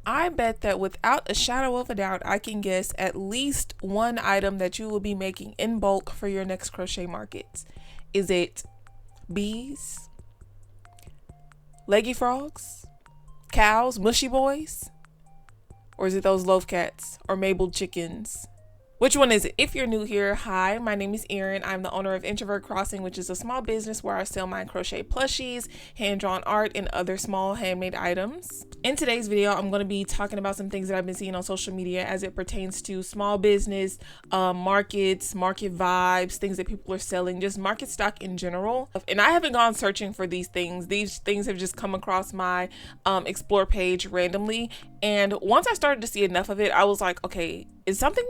I bet that without a shadow of a doubt, I can guess at least one item that you will be making in bulk for your next crochet market. Is it bees, leggy frogs, cows, mushy boys? Or is it those loaf cats or mabled chickens? Which one is it? If you're new here, hi, my name is Erin. I'm the owner of Introvertcrossing, which is a small business where I sell my crochet plushies, hand-drawn art, and other small handmade items. In today's video, I'm going to be talking about some things that I've been seeing on social media as it pertains to small business, markets, market vibes, things that people are selling, just market stock in general. And I haven't gone searching for these things. These things have just come across my explore page randomly. And once I started to see enough of it, I was like, okay, is something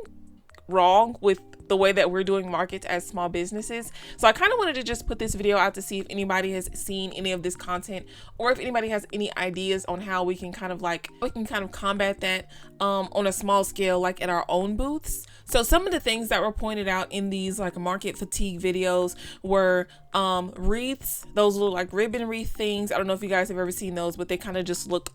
wrong with the way that we're doing markets as small businesses? So I kind of wanted to just put this video out to see if anybody has seen any of this content, or if anybody has any ideas on how we can kind of combat that on a small scale, like at our own booths. So some of the things that were pointed out in these like market fatigue videos were wreaths, those little like ribbon wreath things. I don't know if you guys have ever seen those, but they kind of just look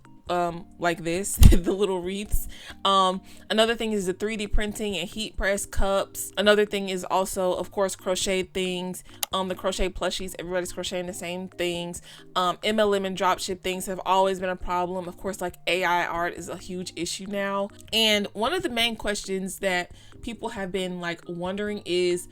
like this, the little wreaths. Another thing is the 3D printing and heat press cups. Another thing is also, of course, crochet things, the crochet plushies. Everybody's crocheting the same things. MLM and dropship things have always been a problem. Of course, like AI art is a huge issue now. And one of the main questions that people have been like wondering is,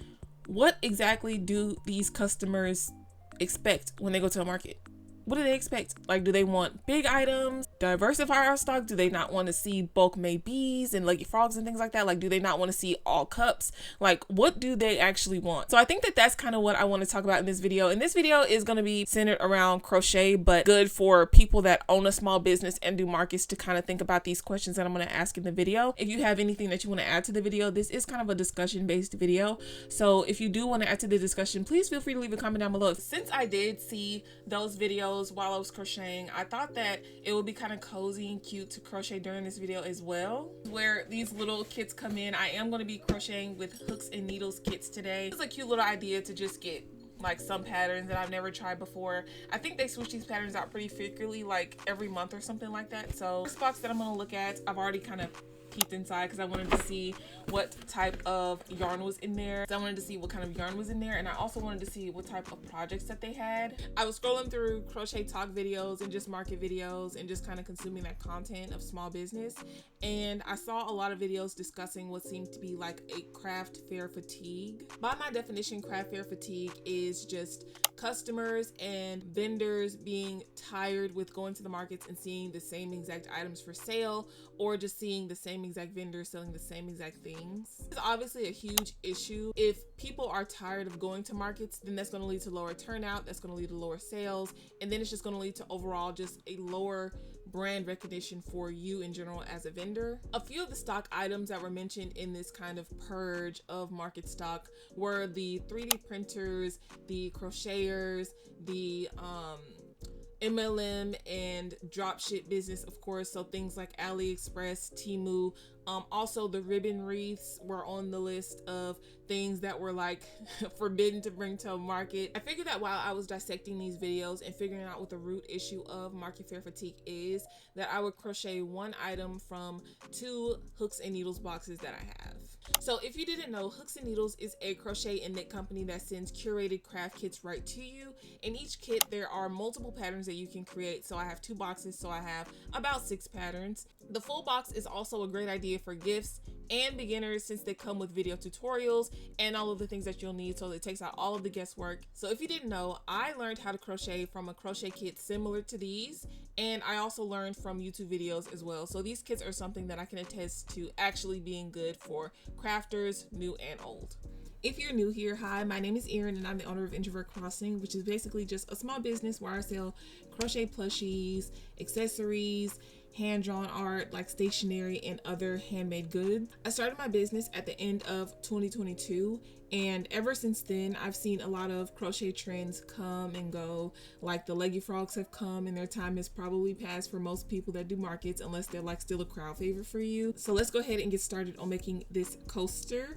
what exactly do these customers expect when they go to a market? What do they expect? Like, do they want big items, diversify our stock? Do they not want to see bulk made bees and leggy frogs and things like that? Like, do they not want to see all cups? Like, what do they actually want? So I think that that's kind of what I want to talk about in this video. And this video is going to be centered around crochet, but good for people that own a small business and do markets to kind of think about these questions that I'm going to ask in the video. If you have anything that you want to add to the video, this is kind of a discussion based video. So if you do want to add to the discussion, please feel free to leave a comment down below. Since I did see those videos while I was crocheting, I thought that it would be kind of cozy and cute to crochet during this video as well, where these little kits come in. I am going to be crocheting with hooks and needles kits today. It's a cute little idea to just get like some patterns that I've never tried before. I think they switch these patterns out pretty frequently, like every month or something like that. So this box that I'm going to look at, I've already kind of peeked inside because I wanted to see what type of yarn was in there. So I wanted to see what kind of yarn was in there, and I also wanted to see what type of projects that they had. I was scrolling through crochet talk videos and just market videos and just kind of consuming that content of small business, and I saw a lot of videos discussing what seemed to be like a craft fair fatigue. By my definition, craft fair fatigue is just customers and vendors being tired with going to the markets and seeing the same exact items for sale, or just seeing the same exact vendors selling the same exact things. It's obviously a huge issue. If people are tired of going to markets, then that's going to lead to lower turnout, that's going to lead to lower sales, and then it's just going to lead to overall just a lower brand recognition for you in general as a vendor. A few of the stock items that were mentioned in this kind of purge of market stock were the 3D printers, the crocheters, the MLM and dropship business, of course, so things like AliExpress, Temu. Also the ribbon wreaths were on the list of things that were like forbidden to bring to a market. I figured that while I was dissecting these videos and figuring out what the root issue of market fair fatigue is, that I would crochet one item from 2 hooks and needles boxes that I have. So if you didn't know, Hooks and Needles is a crochet and knit company that sends curated craft kits right to you. In each kit, there are multiple patterns that you can create. So I have 2 boxes, so I have about 6 patterns. The full box is also a great idea for gifts and beginners, since they come with video tutorials and all of the things that you'll need, so it takes out all of the guesswork. So if you didn't know, I learned how to crochet from a crochet kit similar to these, and I also learned from YouTube videos as well. So these kits are something that I can attest to actually being good for crafters, new and old. If you're new here, hi, my name is Erin and I'm the owner of Introvertcrossing, which is basically just a small business where I sell crochet plushies, accessories, hand-drawn art like stationery and other handmade goods. I started my business at the end of 2022, and ever since then I've seen a lot of crochet trends come and go. Like the leggy frogs have come and their time has probably passed for most people that do markets, unless they're like still a crowd favorite for you. So let's go ahead and get started on making this coaster.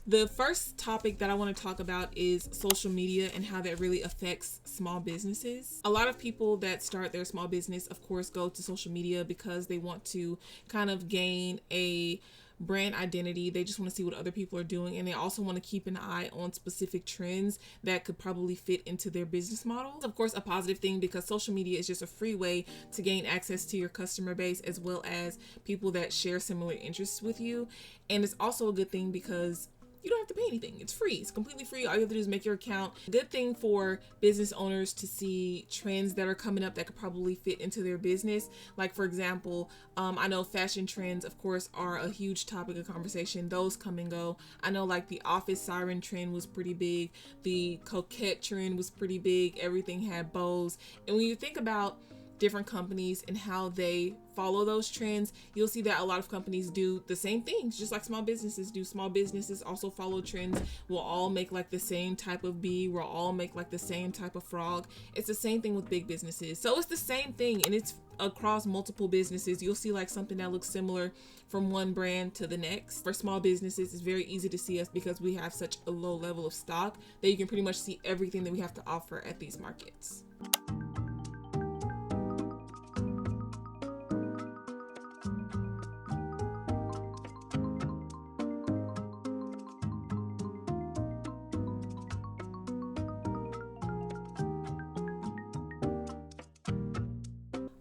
The first topic that I want to talk about is social media and how that really affects small businesses. A lot of people that start their small business, of course, go to social social media because they want to kind of gain a brand identity. They just want to see what other people are doing, and they also want to keep an eye on specific trends that could probably fit into their business model. Of course, a positive thing because social media is just a free way to gain access to your customer base as well as people that share similar interests with you. And it's also a good thing because you don't have to pay anything. It's free. It's completely free. All you have to do is make your account. Good thing for business owners to see trends that are coming up that could probably fit into their business. Like, for example, I know fashion trends, of course, are a huge topic of conversation. Those come and go. I know like the office siren trend was pretty big. The coquette trend was pretty big. Everything had bows. And when you think about different companies and how they follow those trends, you'll see that a lot of companies do the same things, just like small businesses do. Small businesses also follow trends. We'll all make like the same type of bee. We'll all make like the same type of frog. It's the same thing with big businesses. So it's the same thing, and it's across multiple businesses. You'll see like something that looks similar from one brand to the next. For small businesses, it's very easy to see us because we have such a low level of stock that you can pretty much see everything that we have to offer at these markets.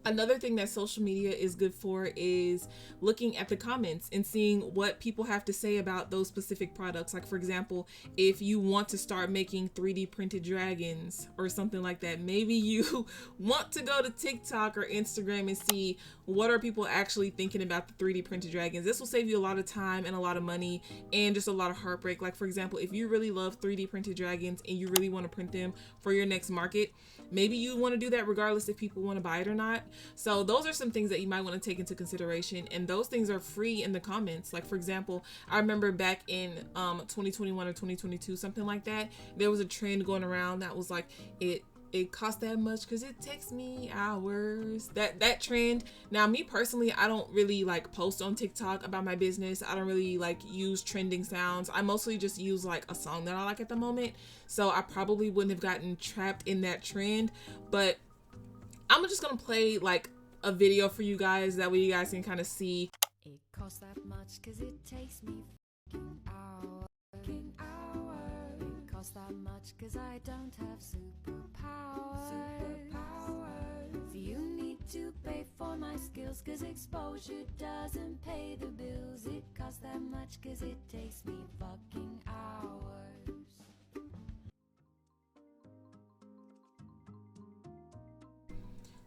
Another thing that social media is good for is looking at the comments and seeing what people have to say about those specific products. Like, for example, if you want to start making 3D printed dragons or something like that, maybe you want to go to TikTok or Instagram and see what are people actually thinking about the 3D printed dragons. This will save you a lot of time and a lot of money and just a lot of heartbreak. Like, for example, if you really love 3D printed dragons and you really want to print them for your next market, maybe you want to do that regardless if people want to buy it or not. So those are some things that you might want to take into consideration, and those things are free in the comments. Like, for example, I remember back in 2021 or 2022, something like that, there was a trend going around that was like, it costs that much because it takes me hours. That trend. Now, me personally, I don't really like post on TikTok about my business. I don't really like use trending sounds. I mostly just use like a song that I like at the moment. So I probably wouldn't have gotten trapped in that trend. But I'm just gonna play like a video for you guys. That way you guys can kind of see. It costs that much because it takes me hours. It costs that much because I don't have superpowers. You need to pay for my skills because exposure doesn't pay the bills. It costs that much because it takes me fucking hours.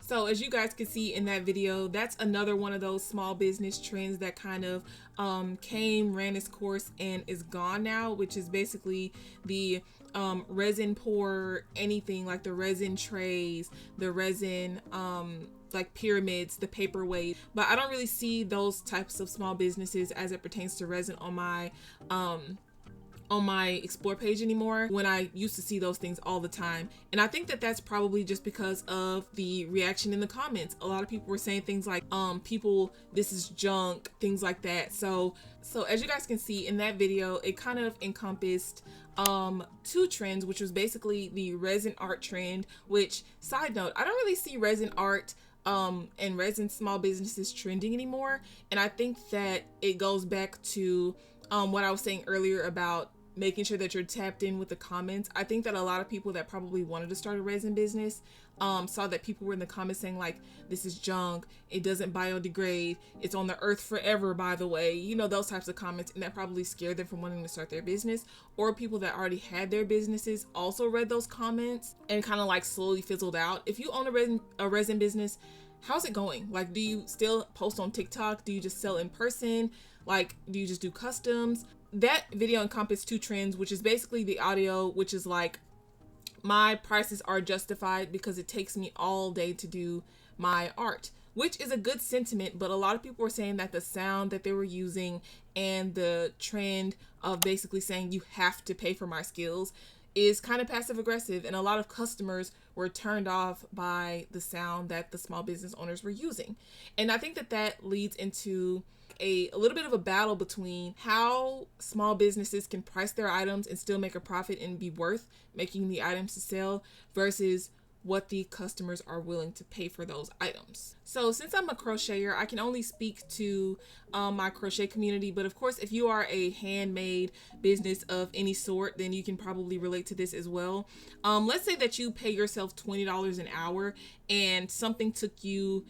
So as you guys can see in that video, that's another one of those small business trends that kind of ran its course and is gone now, which is basically the resin pour anything, like the resin trays, the resin like pyramids, the paperweight. But I don't really see those types of small businesses as it pertains to resin on my explore page anymore, when I used to see those things all the time. And I think that that's probably just because of the reaction in the comments. A lot of people were saying things like people, this is junk, things like that. So as you guys can see in that video, it kind of encompassed two trends, which was basically the resin art trend, which, side note, I don't really see resin art and resin small businesses trending anymore. And I think that it goes back to what I was saying earlier about making sure that you're tapped in with the comments. I think that a lot of people that probably wanted to start a resin business saw that people were in the comments saying like, this is junk, it doesn't biodegrade, it's on the earth forever, by the way, you know, those types of comments, and that probably scared them from wanting to start their business. Or people that already had their businesses also read those comments and kind of like slowly fizzled out. If you own a resin business, how's it going? Like, do you still post on TikTok? Do you just sell in person? Like, do you just do customs? That video encompassed two trends, which is basically the audio, which is like, my prices are justified because it takes me all day to do my art, which is a good sentiment. But a lot of people were saying that the sound that they were using and the trend of basically saying you have to pay for my skills is kind of passive aggressive, and a lot of customers were turned off by the sound that the small business owners were using. And I think that that leads into a little bit of a battle between how small businesses can price their items and still make a profit and be worth making the items to sell, versus what the customers are willing to pay for those items. So since I'm a crocheter, I can only speak to my crochet community, but of course, if you are a handmade business of any sort, then you can probably relate to this as well. Let's say that you pay yourself $20 an hour and something took you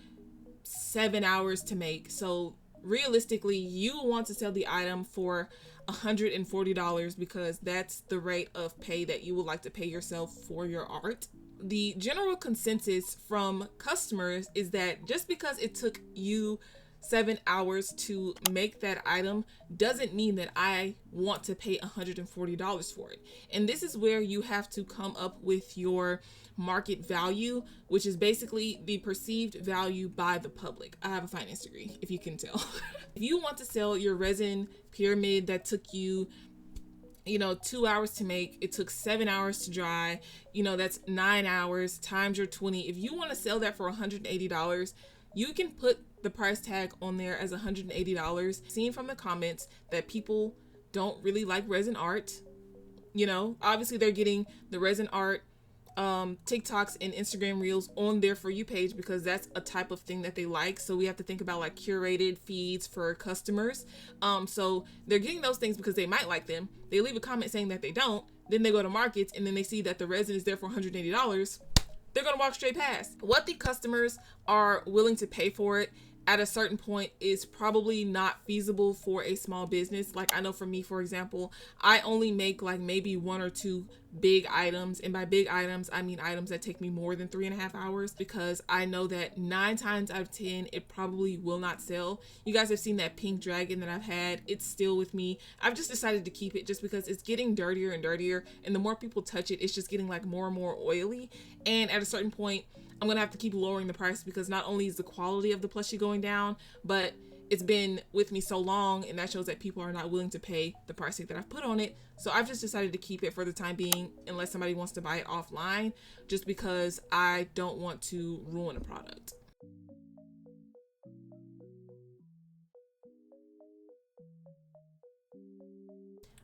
7 hours to make. So realistically, you want to sell the item for $140 because that's the rate of pay that you would like to pay yourself for your art. The general consensus from customers is that just because it took you 7 hours to make that item doesn't mean that I want to pay $140 for it. And this is where you have to come up with your market value, which is basically the perceived value by the public. I have a finance degree, if you can tell. If you want to sell your resin pyramid that took you 2 hours to make, it took 7 hours to dry, that's 9 hours times your 20. If you want to sell that for $180, you can put the price tag on there as $180. Seen from the comments that people don't really like resin art. Obviously they're getting the resin art TikToks and Instagram reels on their For You page because that's a type of thing that they like. So we have to think about like curated feeds for customers. So they're getting those things because they might like them. They leave a comment saying that they don't. Then they go to markets and then they see that the resin is there for $180. They're going to walk straight past. What the customers are willing to pay for it at a certain point is probably not feasible for a small business. Like I know for me, for example, I only make like maybe 1 or 2 big items. And by big items, I mean items that take me more than 3.5 hours because I know that 9 times out of 10, it probably will not sell. You guys have seen that pink dragon that I've had. It's still with me. I've just decided to keep it just because it's getting dirtier and dirtier. And the more people touch it, it's just getting like more and more oily. And at a certain point, I'm going to have to keep lowering the price because not only is the quality of the plushie going down, but it's been with me so long and that shows that people are not willing to pay the price tag that I've put on it. So I've just decided to keep it for the time being unless somebody wants to buy it offline, just because I don't want to ruin a product.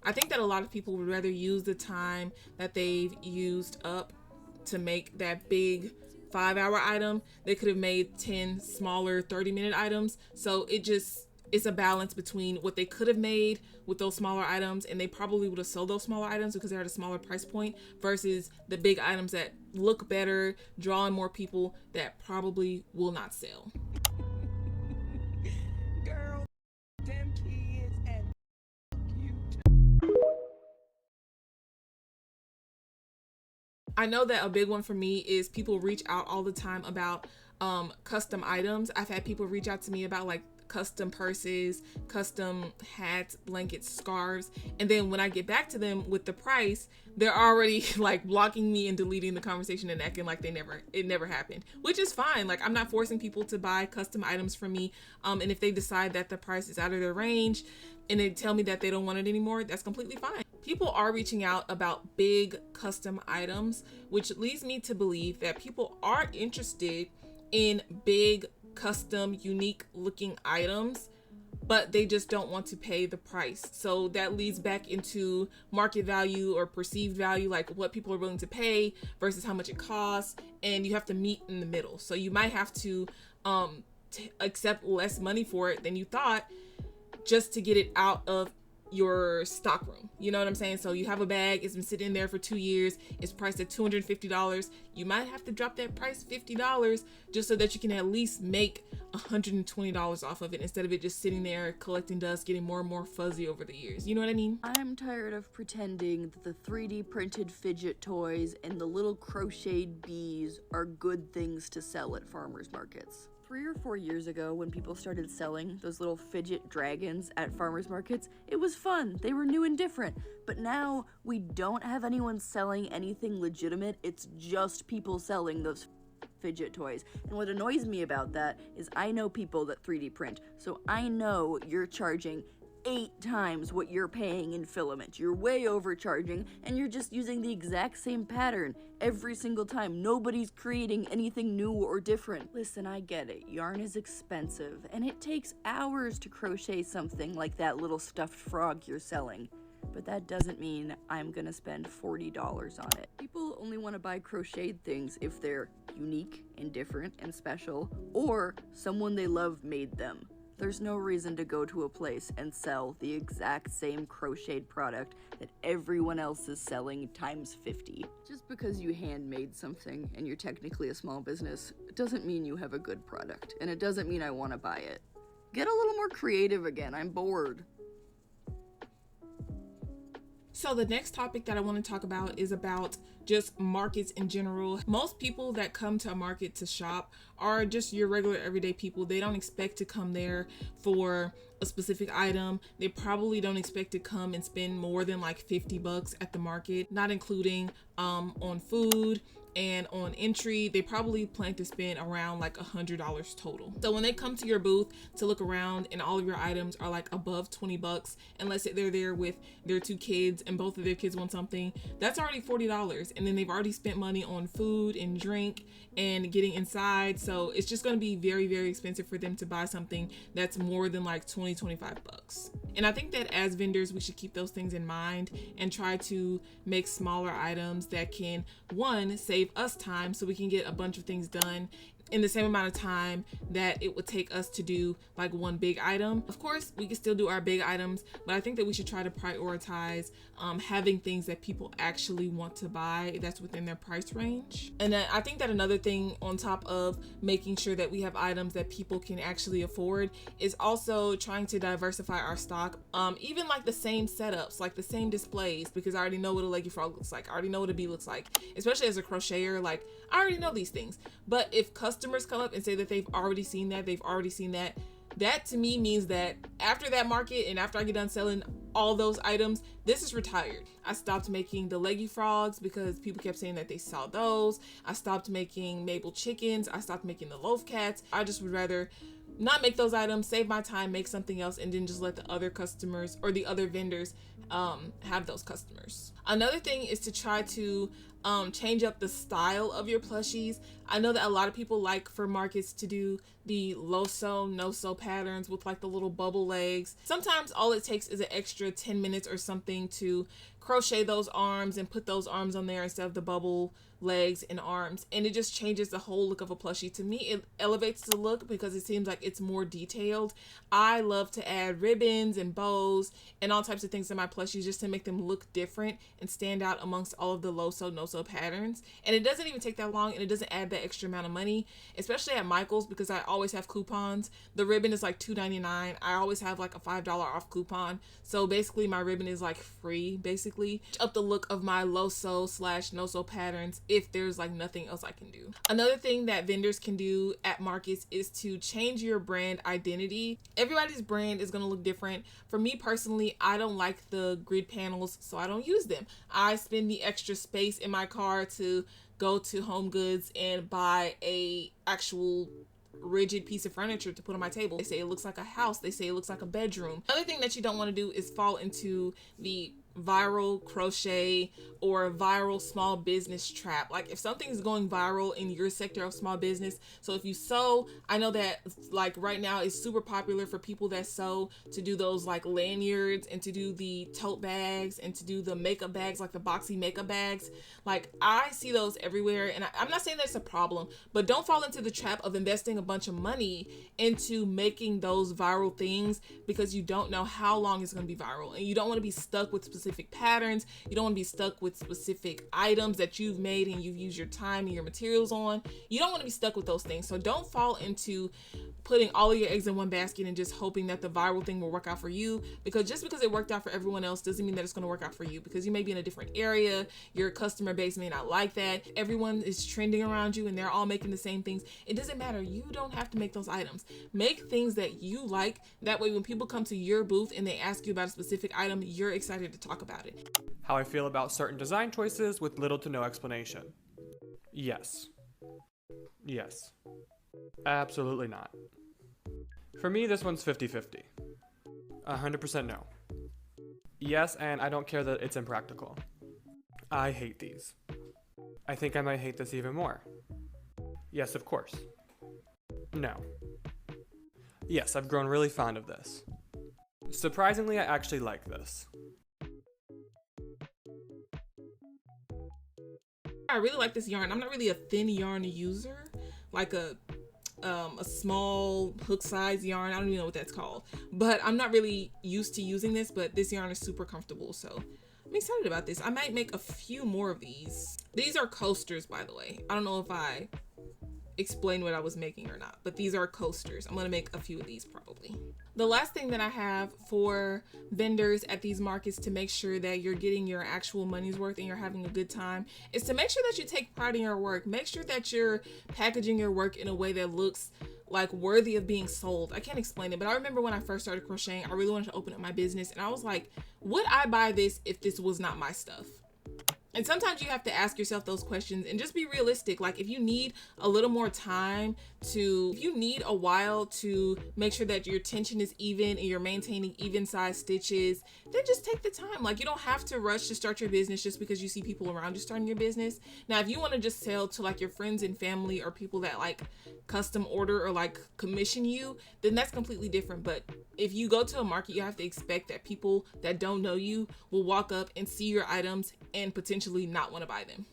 I think that a lot of people would rather use the time that they've used up to make that big 5-hour item. They could have made 10 smaller 30-minute items. So it's a balance between what they could have made with those smaller items, and they probably would have sold those smaller items because they're at a smaller price point, versus the big items that look better, draw in more people, that probably will not sell. Girl, them kids and you. I know that a big one for me is people reach out all the time about custom items. I've had people reach out to me about like custom purses, custom hats, blankets, scarves, and then when I get back to them with the price, they're already like blocking me and deleting the conversation and acting like it never happened, which is fine. Like I'm not forcing people to buy custom items from me, and if they decide that the price is out of their range and they tell me that they don't want it anymore, that's completely fine. People are reaching out about big custom items, which leads me to believe that people are interested in big custom unique looking items, but they just don't want to pay the price. So that leads back into market value or perceived value, like what people are willing to pay versus how much it costs, and you have to meet in the middle. So you might have to accept less money for it than you thought just to get it out of your stock room. You know what I'm saying? So you have a bag, it's been sitting there for 2 years, it's priced at $250. You might have to drop that price $50 just so that you can at least make $120 off of it, instead of it just sitting there collecting dust, getting more and more fuzzy over the years. You know what I mean? I'm tired of pretending that the 3D printed fidget toys and the little crocheted bees are good things to sell at farmers markets. 3 or 4 years ago, when people started selling those little fidget dragons at farmers markets, it was fun. They were new and different. But now, we don't have anyone selling anything legitimate. It's just people selling those fidget toys. And what annoys me about that is I know people that 3D print, so I know you're charging 8 times what you're paying in filament. You're way overcharging, and you're just using the exact same pattern every single time. Nobody's creating anything new or different. Listen, I get it. Yarn is expensive, and it takes hours to crochet something like that little stuffed frog you're selling. but that doesn't mean I'm gonna spend $40 on it. People only want to buy crocheted things if they're unique and different and special, or someone they love made them. There's no reason to go to a place and sell the exact same crocheted product that everyone else is selling times 50. Just because you handmade something and you're technically a small business, it doesn't mean you have a good product, and it doesn't mean I want to buy it. Get a little more creative again, I'm bored. So the next topic that I want to talk about is about just markets in general. Most people that come to a market to shop are just your regular everyday people. They don't expect to come there for a specific item. They probably don't expect to come and spend more than like $50 at the market, not including on food and on entry. They probably plan to spend around like $100 total. So when they come to your booth to look around and all of your items are like above $20, and let's say they're there with their 2 kids and both of their kids want something, that's already $40, and then they've already spent money on food and drink and getting inside. So it's just going to be very, very expensive for them to buy something that's more than like $20-25. And I think that as vendors, we should keep those things in mind and try to make smaller items that can, one, save us time so we can get a bunch of things done in the same amount of time that it would take us to do like one big item. Of course, we can still do our big items, but I think that we should try to prioritize having things that people actually want to buy that's within their price range. And then I think that another thing on top of making sure that we have items that people can actually afford is also trying to diversify our stock. Even like the same setups, like the same displays, because I already know what a leggy frog looks like. I already know what a bee looks like, especially as a crocheter. Like I already know these things, but if customers come up and say that they've already seen that, that to me means that after that market and after I get done selling all those items, this is retired. I stopped making the leggy frogs because people kept saying that they saw those. I stopped making maple chickens. I stopped making the loaf cats. I just would rather not make those items, save my time, make something else, and then just let the other customers or the other vendors have those customers. Another thing is to try to change up the style of your plushies. I know that a lot of people like for markets to do the low-sew, no-sew patterns with like the little bubble legs. Sometimes all it takes is an extra 10 minutes or something to crochet those arms and put those arms on there instead of the bubble legs and arms, and it just changes the whole look of a plushie. To me, it elevates the look because it seems like it's more detailed. I love to add ribbons and bows and all types of things to my plushies just to make them look different and stand out amongst all of the low-sew, no-sew patterns. And it doesn't even take that long, and it doesn't add that extra amount of money, especially at Michael's, because I always have coupons. The ribbon is like $2.99. I always have like a $5 off coupon, so basically my ribbon is like free, basically. Up the look of my low-sew / no-sew patterns if there's like nothing else I can do. Another thing that vendors can do at markets is to change your brand identity. Everybody's brand is going to look different. For me personally, I don't like the grid panels, so I don't use them. I spend the extra space in my car to go to Home Goods and buy a actual rigid piece of furniture to put on my table. They say it looks like a house. They say it looks like a bedroom. Another thing that you don't want to do is fall into the viral crochet or viral small business trap. Like if something's going viral in your sector of small business, so if you sew, I know that like right now it's super popular for people that sew to do those like lanyards and to do the tote bags and to do the makeup bags, like the boxy makeup bags. Like I see those everywhere, and I'm not saying that's a problem, but don't fall into the trap of investing a bunch of money into making those viral things because you don't know how long it's going to be viral, and you don't want to be stuck with specific patterns. You don't want to be stuck with specific items that you've made and you've used your time and your materials on. You don't want to be stuck with those things. So don't fall into putting all of your eggs in one basket and just hoping that the viral thing will work out for you, because just because it worked out for everyone else doesn't mean that it's going to work out for you, because you may be in a different area. Your customer base may not like that. Everyone is trending around you and they're all making the same things. It doesn't matter. You don't have to make those items. Make things that you like. That way when people come to your booth and they ask you about a specific item, you're excited to talk about it. How I feel about certain design choices with little to no explanation. Yes. Yes. Absolutely not. For me, this one's 50-50. 100% no. Yes, and I don't care that it's impractical. I hate these. I think I might hate this even more. Yes, of course. No. Yes, I've grown really fond of this. Surprisingly, I actually like this. I really like this yarn. I'm not really a thin yarn user, like a small hook size yarn. I don't even know what that's called, but I'm not really used to using this, but this yarn is super comfortable. So I'm excited about this. I might make a few more of these. These are coasters, by the way. I don't know if I explain what I was making or not, but these are coasters. I'm gonna make a few of these probably. The last thing that I have for vendors at these markets to make sure that you're getting your actual money's worth and you're having a good time is to make sure that you take pride in your work. Make sure that you're packaging your work in a way that looks like worthy of being sold. I can't explain it, but I remember when I first started crocheting, I really wanted to open up my business, and I was like, would I buy this if this was not my stuff? And sometimes you have to ask yourself those questions and just be realistic. Like if you need a little more time if you need a while to make sure that your tension is even and you're maintaining even size stitches, then just take the time. Like you don't have to rush to start your business just because you see people around you starting your business. Now, if you want to just sell to like your friends and family or people that like custom order or like commission you, then that's completely different. But if you go to a market, you have to expect that people that don't know you will walk up and see your items and potentially not want to buy them.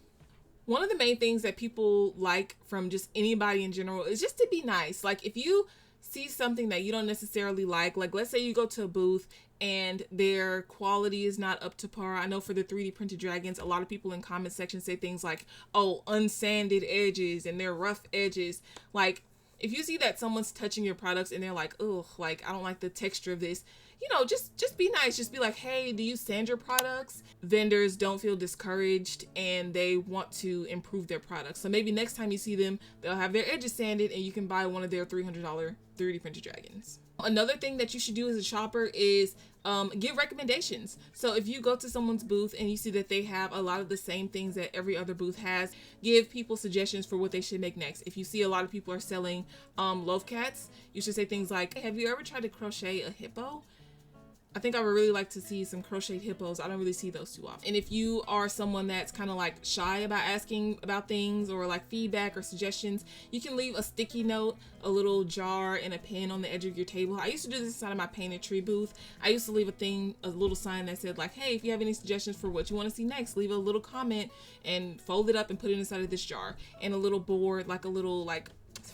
One of the main things that people like from just anybody in general is just to be nice. Like if you see something that you don't necessarily like let's say you go to a booth and their quality is not up to par. I know for the 3D printed dragons, a lot of people in comment section say things like, oh, unsanded edges and they're rough edges. Like if you see that someone's touching your products and they're like, ugh, like I don't like the texture of this, you know, just be nice. Just be like, hey, do you sand your products? Vendors don't feel discouraged and they want to improve their products. So maybe next time you see them, they'll have their edges sanded and you can buy one of their $300 3D printed dragons. Another thing that you should do as a shopper is give recommendations. So if you go to someone's booth and you see that they have a lot of the same things that every other booth has, give people suggestions for what they should make next. If you see a lot of people are selling loaf cats, you should say things like, hey, have you ever tried to crochet a hippo? I think I would really like to see some crocheted hippos. I don't really see those too often. And if you are someone that's kind of like shy about asking about things or like feedback or suggestions, you can leave a sticky note, a little jar, and a pen on the edge of your table. I used to do this inside of my painted tree booth. I used to leave a little sign that said like, hey, if you have any suggestions for what you want to see next, leave a little comment and fold it up and put it inside of this jar. And a little board, like a little like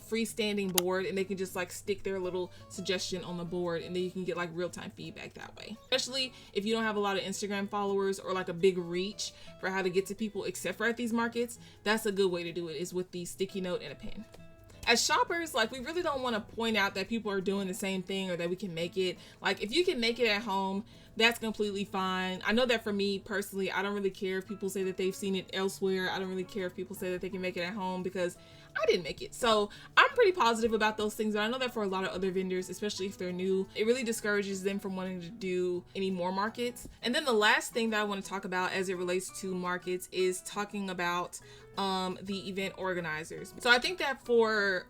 freestanding board, and they can just like stick their little suggestion on the board, and then you can get like real-time feedback that way. Especially if you don't have a lot of Instagram followers or like a big reach for how to get to people except for at these markets, that's a good way to do it, is with the sticky note and a pen. As shoppers, like we really don't want to point out that people are doing the same thing or that we can make it. Like if you can make it at home, that's completely fine. I know that for me personally, I don't really care if people say that they've seen it elsewhere. I don't really care if people say that they can make it at home because I didn't make it. So I'm pretty positive about those things. But I know that for a lot of other vendors, especially if they're new, it really discourages them from wanting to do any more markets. And then the last thing that I want to talk about as it relates to markets is talking about the event organizers. So I think that for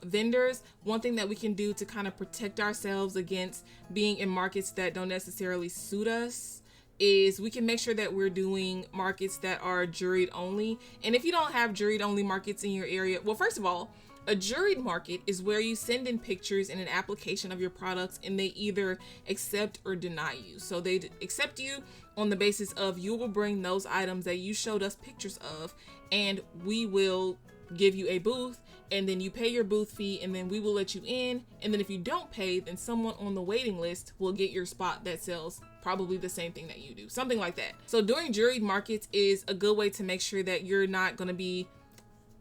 vendors, one thing that we can do to kind of protect ourselves against being in markets that don't necessarily suit us is we can make sure that we're doing markets that are juried only. And if you don't have juried only markets in your area, well, first of all, a juried market is where you send in pictures and an application of your products and they either accept or deny you. So they accept you on the basis of you will bring those items that you showed us pictures of, and we will give you a booth, and then you pay your booth fee, and then we will let you in. And then if you don't pay, then someone on the waiting list will get your spot that sells probably the same thing that you do, something like that. So doing juried markets is a good way to make sure that you're not going to be,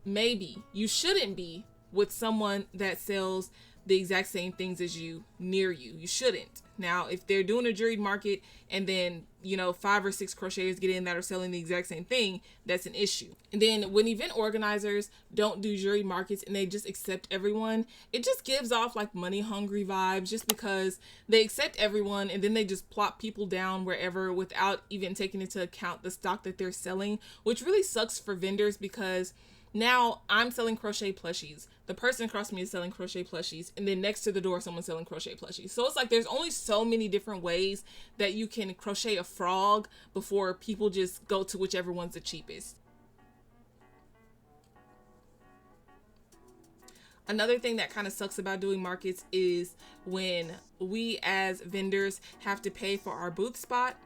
maybe you shouldn't be with someone that sells the exact same things as you near you. You shouldn't. Now, if they're doing a juried market and then, 5 or 6 crocheters get in that are selling the exact same thing, that's an issue. And then when event organizers don't do juried markets and they just accept everyone, it just gives off like money hungry vibes, just because they accept everyone and then they just plop people down wherever without even taking into account the stock that they're selling, which really sucks for vendors because now I'm selling crochet plushies. The person across me is selling crochet plushies. And then next to the door, someone's selling crochet plushies. So it's like there's only so many different ways that you can crochet a frog before people just go to whichever one's the cheapest. Another thing that kind of sucks about doing markets is when we as vendors have to pay for our booth spot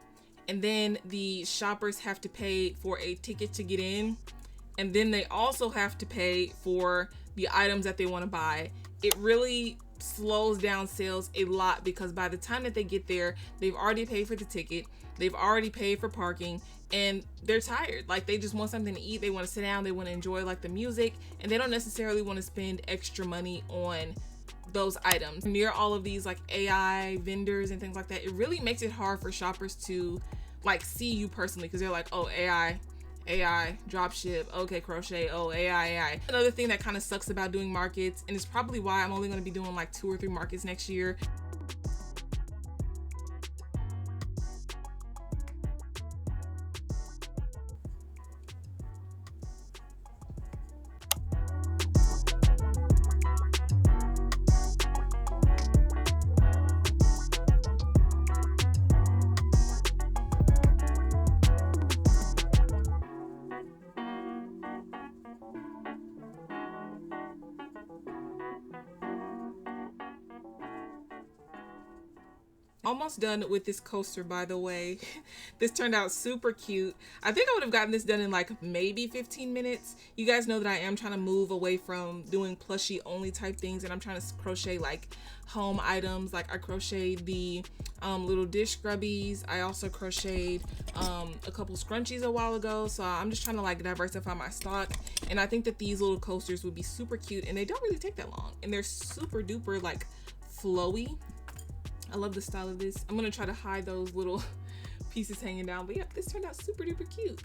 and then the shoppers have to pay for a ticket to get in. and then they also have to pay for the items that they want to buy, it really slows down sales a lot, because by the time that they get there, they've already paid for the ticket, they've already paid for parking, and they're tired. Like, they just want something to eat, they want to sit down, they want to enjoy like the music, and they don't necessarily want to spend extra money on those items. Near all of these like AI vendors and things like that, it really makes it hard for shoppers to like see you personally, because they're like, oh, AI, drop ship, okay, crochet, oh, AI. Another thing that kind of sucks about doing markets, and it's probably why I'm only going to be doing like 2 or 3 markets next year. Almost done with this coaster, by the way. This turned out super cute. I think I would have gotten this done in like maybe 15 minutes. You guys know that I am trying to move away from doing plushie only type things, and I'm trying to crochet like home items. Like I crocheted the little dish scrubbies. I also crocheted a couple scrunchies a while ago, so I'm just trying to like diversify my stock. And I think that these little coasters would be super cute, and they don't really take that long, and they're super duper like flowy. I love the style of this. I'm gonna try to hide those little pieces hanging down, but yeah, this turned out super duper cute.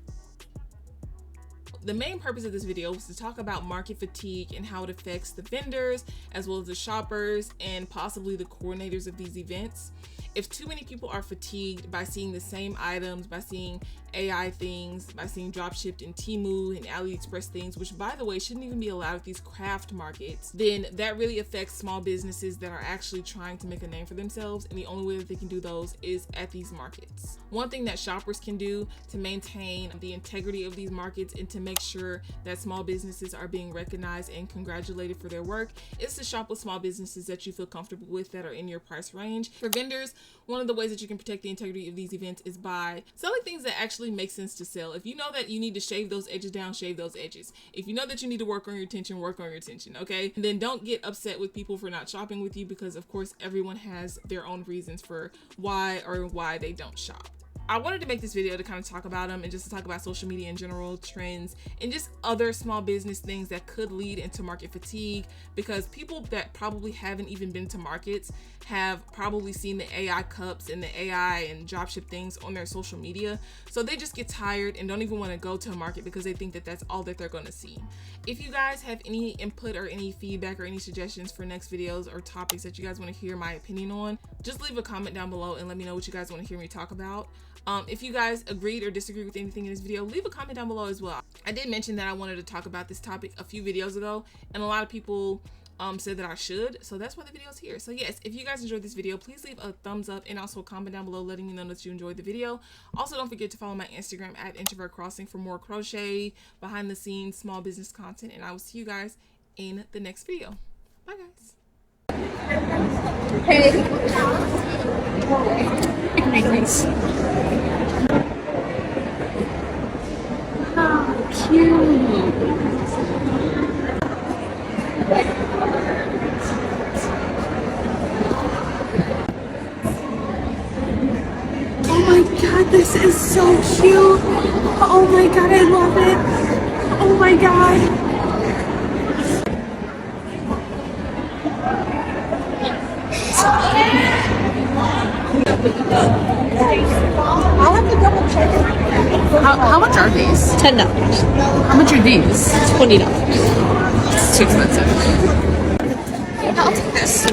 The main purpose of this video was to talk about market fatigue and how it affects the vendors as well as the shoppers and possibly the coordinators of these events. If too many people are fatigued by seeing the same items, by seeing AI things, by seeing drop shipped in Temu and AliExpress things, which by the way shouldn't even be allowed at these craft markets, then that really affects small businesses that are actually trying to make a name for themselves, and the only way that they can do those is at these markets. One thing that shoppers can do to maintain the integrity of these markets and to make sure that small businesses are being recognized and congratulated for their work is to shop with small businesses that you feel comfortable with, that are in your price range. For vendors, one of the ways that you can protect the integrity of these events is by selling things that actually make sense to sell. If you know that you need to shave those edges down, shave those edges. If you know that you need to work on your tension, work on your tension, okay? And then don't get upset with people for not shopping with you, because of course everyone has their own reasons for why they don't shop. I wanted to make this video to kind of talk about them and just to talk about social media in general, trends, and just other small business things that could lead into market fatigue, because people that probably haven't even been to markets have probably seen the AI cups and the AI and dropship things on their social media. So they just get tired and don't even want to go to a market because they think that that's all that they're going to see. If you guys have any input or any feedback or any suggestions for next videos or topics that you guys want to hear my opinion on, just leave a comment down below and let me know what you guys want to hear me talk about. If you guys agreed or disagreed with anything in this video, leave a comment down below as well. I did mention that I wanted to talk about this topic a few videos ago, and a lot of people said that I should, so that's why the video is here. So yes, if you guys enjoyed this video, please leave a thumbs up and also a comment down below letting me know that you enjoyed the video. Also, don't forget to follow my Instagram at introvertcrossing for more crochet, behind the scenes, small business content, and I will see you guys in the next video. Bye guys. Hey. Nice. How cute. Oh my god, this is so cute. Oh my god, I love it. Oh my god. I'll have to double check it. How much are these? $10. How much are these? $20. It's too expensive. I'll take this.